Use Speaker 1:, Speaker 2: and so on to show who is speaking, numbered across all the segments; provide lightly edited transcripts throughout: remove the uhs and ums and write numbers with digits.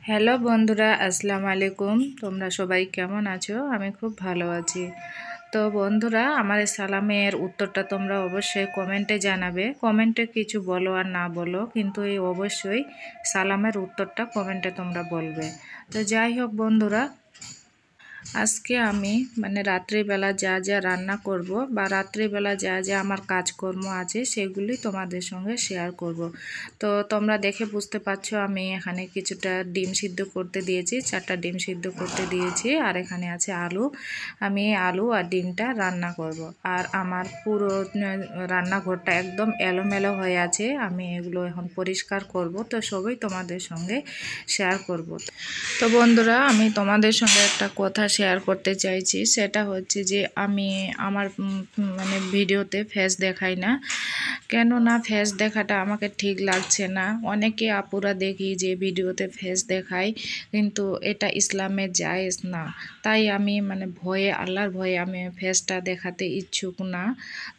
Speaker 1: Hello বন্ধুরা, আসসালামু আলাইকুম। তোমরা সবাই কেমন আছো? আমি খুব ভালো আছি। তো বন্ধুরা, আমার এই সালামের উত্তরটা তোমরা অবশ্যই কমেন্টে জানাবে। কমেন্টে কিছু বলো আর না বলো, কিন্তু এই অবশ্যই সালামের উত্তরটা কমেন্টে তোমরা বলবে। তো যাই হোক বন্ধুরা, আজকে আমি রাত্রিবেলা যা যা রান্না করব বা রাত্রিবেলা যা যা আমার কাজকর্ম আছে সেগুলি তোমাদের সঙ্গে শেয়ার করব। তো তোমরা দেখে বুঝতে পারছো আমি এখানে কিছুটা ডিম সিদ্ধ করতে দিয়েছি, 4টা ডিম সিদ্ধ করতে দিয়েছি, আর এখানে আছে আলু। আমি আলু আর ডিমটা রান্না করব। আর আমার পুরো রান্নাঘরটা একদম এলোমেলো হয়ে আছে, আমি এগুলো এখন পরিষ্কার করব। তো সবই তোমাদের সঙ্গে শেয়ার করব। তো বন্ধুরা, আমি তোমাদের সঙ্গে একটা কথা শেয়ার করতে চাইছি, সেটা হচ্ছে যে আমি আমার ভিডিওতে ফেস দেখাই না। কেননা ফেস দেখাটা আমাকে ঠিক লাগছে না। অনেকে আপুরা দেখি যে ভিডিওতে ফেস দেখায়, কিন্তু এটা ইসলামে জায়েজ না। তাই আমি ভয়ে, আল্লাহর ভয়ে আমি ফেসটা দেখাতে ইচ্ছুক না।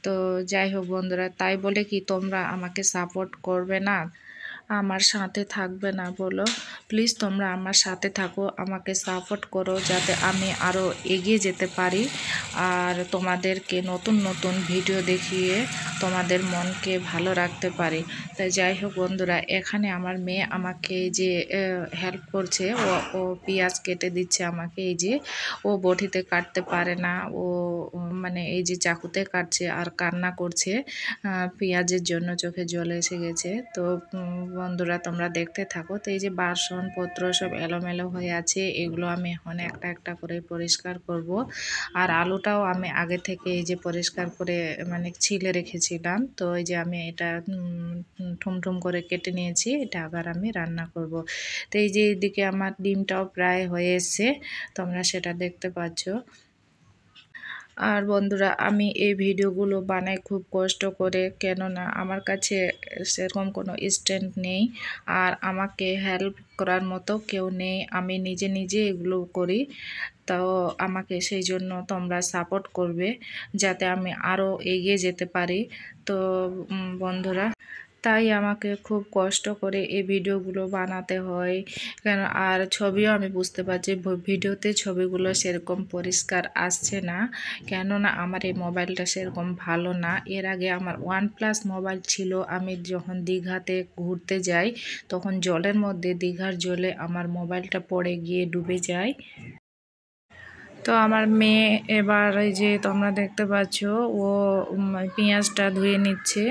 Speaker 1: তো যাই হোক বন্ধুরা, তাই বলে কি তোমরা আমাকে সাপোর্ট করবে না, আমার সাথে থাকবে না বলো? প্লিজ তোমরা আমার সাথে থাকো, আমাকে সাপোর্ট করো, যাতে আমি আরও এগিয়ে যেতে পারি আর তোমাদেরকে নতুন নতুন ভিডিও দেখিয়ে তোমাদের মনকে ভালো রাখতে পারি। তাই যাই হোক বন্ধুরা, এখানে আমার মেয়ে আমাকে যে হেল্প করছে, ও পেঁয়াজ কেটে দিচ্ছে আমাকে। এই যে ও বটিতে কাটতে পারে না, ও এই যে চাকুতে কাটছে আর কান্না করছে, পেঁয়াজের জন্য চোখে জল এসে গেছে। তো বন্ধুরা, তোমরা দেখতে থাকো। তো এই যে বাসনপত্র সব এলোমেলো হয়ে আছে, এগুলো আমি এখন একটা একটা করে পরিষ্কার করব। আর আলুটাও আমি আগে থেকে এই যে পরিষ্কার করে ছিলে রেখেছিলাম। তো এই যে আমি এটা ঠুমঠুম করে কেটে নিয়েছি, এটা আবার আমি রান্না করব। তো এই যে এদিকে আমার ডিমটাও প্রায় হয়ে এসছে, তোমরা সেটা দেখতে পাচ্ছ। আর বন্ধুরা, আমি এই ভিডিওগুলো বানাই খুব কষ্ট করে, কেননা আমার কাছে সেরকম কোনো স্ট্যান্ড নেই আর আমাকে হেল্প করার মতো কেউ নেই। আমি নিজে নিজে এগুলো করি। তো আমাকে সেই জন্য তোমরা সাপোর্ট করবে, যাতে আমি আরও এগিয়ে যেতে পারি। তো বন্ধুরা, তাই আমাকে খুব কষ্ট করে এই ভিডিওগুলো বানাতে হয়। কেন, আর ছবিও আমি বুঝতে পারছি ভিডিওতে ছবিগুলো সেরকম পরিষ্কার আসছে না, কেননা আমার এই মোবাইলটা সেরকম ভালো না। এর আগে আমার OnePlus মোবাইল ছিল। আমি যখন দীঘাতে ঘুরতে যাই, তখন জলের মধ্যে, দীঘার জলে আমার মোবাইলটা পড়ে গিয়ে ডুবে যায়। তো আমার মেয়ে এবার এই যে তোমরা দেখতে পাচ্ছ, ও পেঁয়াজটা ধুয়ে নিচ্ছে।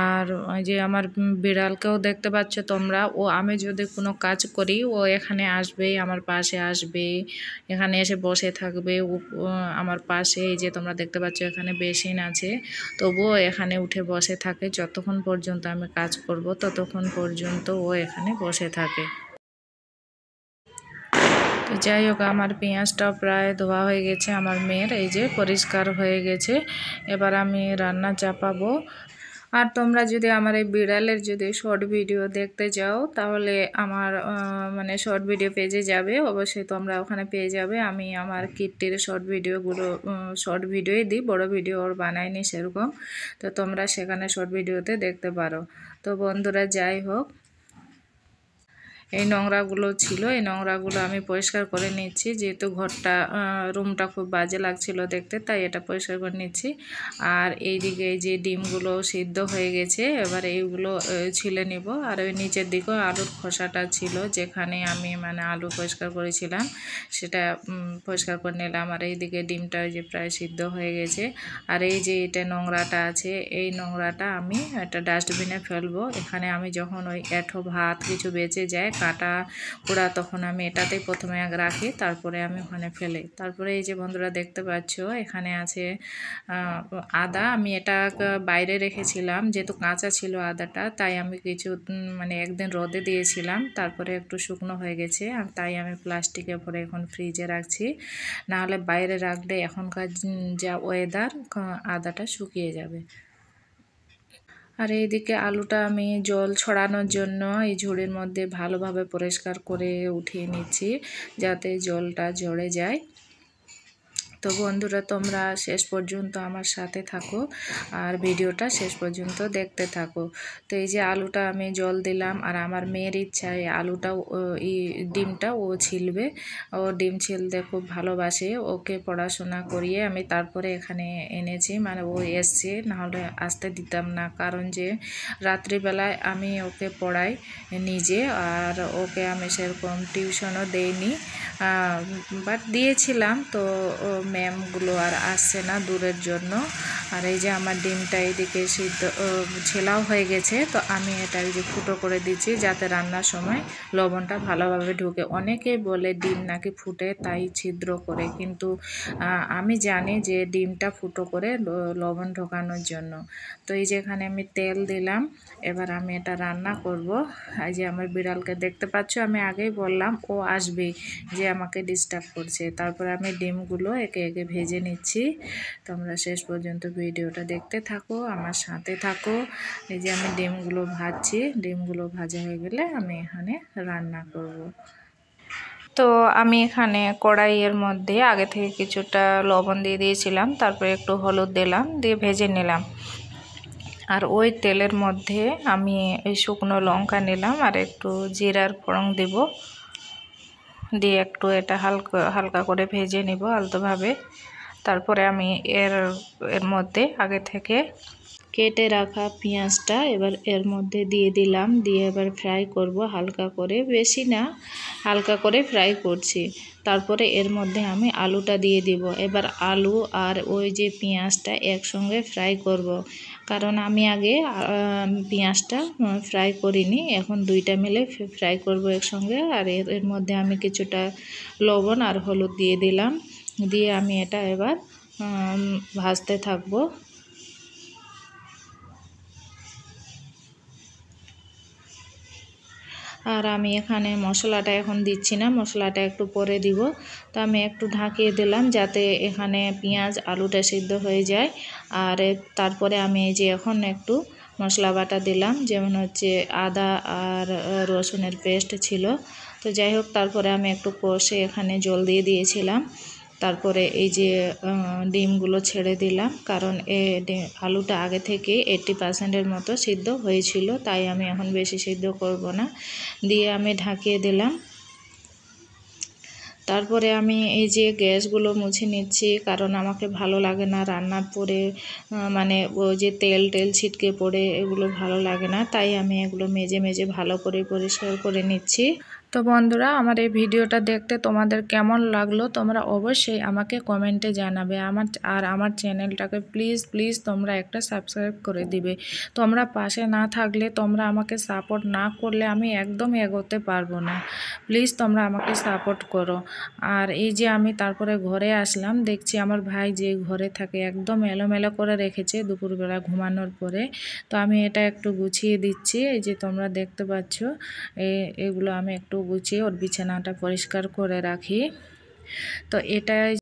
Speaker 1: আর ওই যে আমার বিড়ালকেও দেখতে পাচ্ছ তোমরা, ও আমি যদি কোনো কাজ করি ও এখানে আসবে, আমার পাশে আসবে, এখানে এসে বসে থাকবে। ও আমার পাশে, এই যে তোমরা দেখতে পাচ্ছ এখানে বেসিন আছে, তবুও এখানে উঠে বসে থাকে। যতক্ষণ পর্যন্ত আমি কাজ করব ততক্ষণ পর্যন্ত ও এখানে বসে থাকে। তো যাই হোক, আমার পেঁয়াজটাও প্রায় ধোয়া হয়ে গেছে, আমার মেয়ের এই যে পরিষ্কার হয়ে গেছে। এবার আমি রান্না চাপাবো। আর তোমরা যদি আমার এই বিড়ালের যদি শর্ট ভিডিও দেখতে চাও, তাহলে আমার শর্ট ভিডিও পেজে যাবে, অবশ্যই তোমরা ওখানে পেয়ে যাবে। আমি আমার কিটটির শর্ট ভিডিওগুলো শর্ট ভিডিওই দিই, বড় ভিডিও ওর বানাইনি সেরকম। তো তোমরা সেখানে শর্ট ভিডিওতে দেখতে পারো। তো বন্ধুরা, যাই হোক, এই নোংরাগুলো ছিল, এই নোংরাগুলো আমি পরিষ্কার করে নিচ্ছি, যেহেতু রুমটা খুব বাজে লাগছিল দেখতে, তাই এটা পরিষ্কার করে নিচ্ছি। আর এইদিকে এই যে ডিমগুলো সিদ্ধ হয়ে গেছে, এবার এইগুলো ছিলে নিব। আর ওই নিচের দিকেও আলুর খোসাটা ছিল, যেখানে আমি আলু পরিষ্কার করেছিলাম, সেটা পরিষ্কার করে নিলাম। আর এইদিকে ডিমটা যে প্রায় সিদ্ধ হয়ে গেছে। আর এই যে এটা নোংরাটা আছে, এই নোংরাটা আমি একটা ডাস্টবিনে ফেলবো। এখানে আমি যখন ওই এঁঠো ভাত কিছু বেঁচে যায়, কাটা কুড়া, তখন আমি এটাতেই প্রথমে রাখি, তারপরে আমি ওখানে ফেলি। তারপরে এই যে বন্ধুরা দেখতে পাচ্ছ, এখানে আছে আদা। আমি এটা বাইরে রেখেছিলাম, যেহেতু কাঁচা ছিল আদাটা, তাই আমি কিছু একদিন রোদে দিয়েছিলাম, তারপরে একটু শুকনো হয়ে গেছে, আর তাই আমি প্লাস্টিকে ভরে এখন ফ্রিজে রাখছি। নাহলে বাইরে রাখলে এখনকার যা ওয়েদার, আদাটা শুকিয়ে যাবে। আর এইদিকে আলুটা আমি জল ছড়ানোর জন্য এই ঝুড়ির মধ্যে ভালোভাবে পরিষ্কার করে উঠিয়ে নিচ্ছি, যাতে জলটা ঝরে যায়। তো বন্ধুরা তোমরা শেষ পর্যন্ত আমার সাথে থাকো আর ভিডিওটা শেষ পর্যন্ত দেখতে থাকো। তো এই যে আলুটা আমি জল দিলাম, আর আমার মেয়ের ইচ্ছা এই আলুটাও এই ডিমটা ও ছিলবে। ও ডিম ছিলতে খুব ভালোবাসে, ওকে পড়াশোনা করিয়ে আমি তারপরে এখানে এনেছি, মানে ও এসছে, নাহলে আসতে দিতাম না। কারণ যে রাত্রিবেলায় আমি ওকে পড়াই নিজে, আর ওকে আমি সেরকম টিউশনও দেইনি, বাট দিয়েছিলাম। তো ম্যামগুলো আর আসছে না দূরের জন্য। আর এই যে আমার ডিমটা এইদিকে সিদ্ধ ছেলাও হয়ে গেছে, তো আমি এটা এই যে ফুটো করে দিচ্ছি যাতে রান্নার সময় লবণটা ভালোভাবে ঢুকে। অনেকেই বলে ডিম নাকি ফুটে তাই ছিদ্র করে, কিন্তু আমি জানি যে ডিমটা ফুটো করে লবণ ঢোকানোর জন্য। তো এই যে এখানে আমি তেল দিলাম, এবার আমি এটা রান্না করব। এই যে আমার বিড়ালকে দেখতে পাচ্ছ, আমি আগেই বললাম ও আসবেই, যে আমাকে ডিস্টার্ব করছে। তারপরে আমি ডিমগুলো একে একে ভেজে নিচ্ছি। তোমরা শেষ পর্যন্ত ভিডিওটা দেখতে থাকো, আমার সাথে থাকো। এই যে আমি ডিমগুলো ভাজছি, ডিমগুলো ভাজা হয়ে গেলে আমি এখানে রান্না করব। তো আমি এখানে কড়াইয়ের মধ্যে আগে থেকে কিছুটা লবণ দিয়ে দিয়েছিলাম, তারপরে একটু হলুদ দিলাম, দিয়ে ভেজে নিলাম। আর ওই তেলের মধ্যে আমি এই শুকনো লঙ্কা নিলাম আর একটু জিরার ফোড়ন দেব, দিয়ে একটু এটা হালকা হালকা করে ভেজে নিব আলতোভাবে। তারপরে আমি এর মধ্যে আগে থেকে কেটে রাখা পেঁয়াজটা এবার এর মধ্যে দিয়ে দিলাম, দিয়ে এবার ফ্রাই করব হালকা করে, বেশি না, হালকা করে ফ্রাই করছি। তারপরে এর মধ্যে আমি আলুটা দিয়ে দিব। এবার আলু আর ওই যে পেঁয়াজটা একসঙ্গে ফ্রাই করব, কারণ আমি আগে পেঁয়াজটা ফ্রাই করিনি, এখন দুইটা মিলে ফ্রাই করব একসঙ্গে। আর এর মধ্যে আমি কিছুটা লবণ আর হলুদ দিয়ে দিলাম, দিয়ে আমি এটা এবার ভাজতে থাকবো। আর আমি এখানে মশলাটা এখন দিচ্ছি না, মশলাটা একটু পরে দিব। তো আমি একটু ঢাকিয়ে দিলাম যাতে এখানে পেঁয়াজ আলুটা সিদ্ধ হয়ে যায়। আর তারপরে আমি এই যে এখন একটু মশলা বাটা দিলাম, যেমন হচ্ছে আদা আর রসুনের পেস্ট ছিল। তো যাই হোক, তারপরে আমি একটু কষে এখানে জল দিয়ে দিয়েছিলাম। তারপরে এই যে ডিমগুলো ছেড়ে দিলাম, কারণ আলুটা আগে থেকে 80% মতো সিদ্ধ হয়েছিল, তাই আমি এখন বেশি সিদ্ধ করব না, দিয়ে আমি ঢাকিয়ে দিলাম। তারপরে আমি এই যে গ্যাসগুলো মুছে নিচ্ছি, কারণ আমাকে ভালো লাগে না রান্নার পরে মানে ওই যে তেল ছিটকে পড়ে, এগুলো ভালো লাগে না, তাই আমি এগুলো মেজে মেজে ভালো করে পরিষ্কার করে নিচ্ছি। তো বন্ধুরা, আমার এই ভিডিওটা দেখতে তোমাদের কেমন লাগলো তোমরা অবশ্যই আমাকে কমেন্টে জানাবে। আমার চ্যানেলটাকে প্লিজ তোমরা একটা সাবস্ক্রাইব করে দিবে। তোমরা পাশে না থাকলে, তোমরা আমাকে সাপোর্ট না করলে আমি একদম এগোতে পারবো না। প্লিজ তোমরা আমাকে সাপোর্ট করো। আর এই যে আমি তারপরে ঘরে আসলাম, দেখছি আমার ভাই যে ঘরে থাকে একদম এলোমেলো করে রেখেছে দুপুরবেলা ঘুমানোর পরে। তো আমি এটা একটু গুছিয়ে দিচ্ছি, এই যে তোমরা দেখতে পাচ্ছ, এগুলো আমি একটু গুছিয়ে ওর বিছানাটা পরিষ্কার করে রাখি। তো এটাই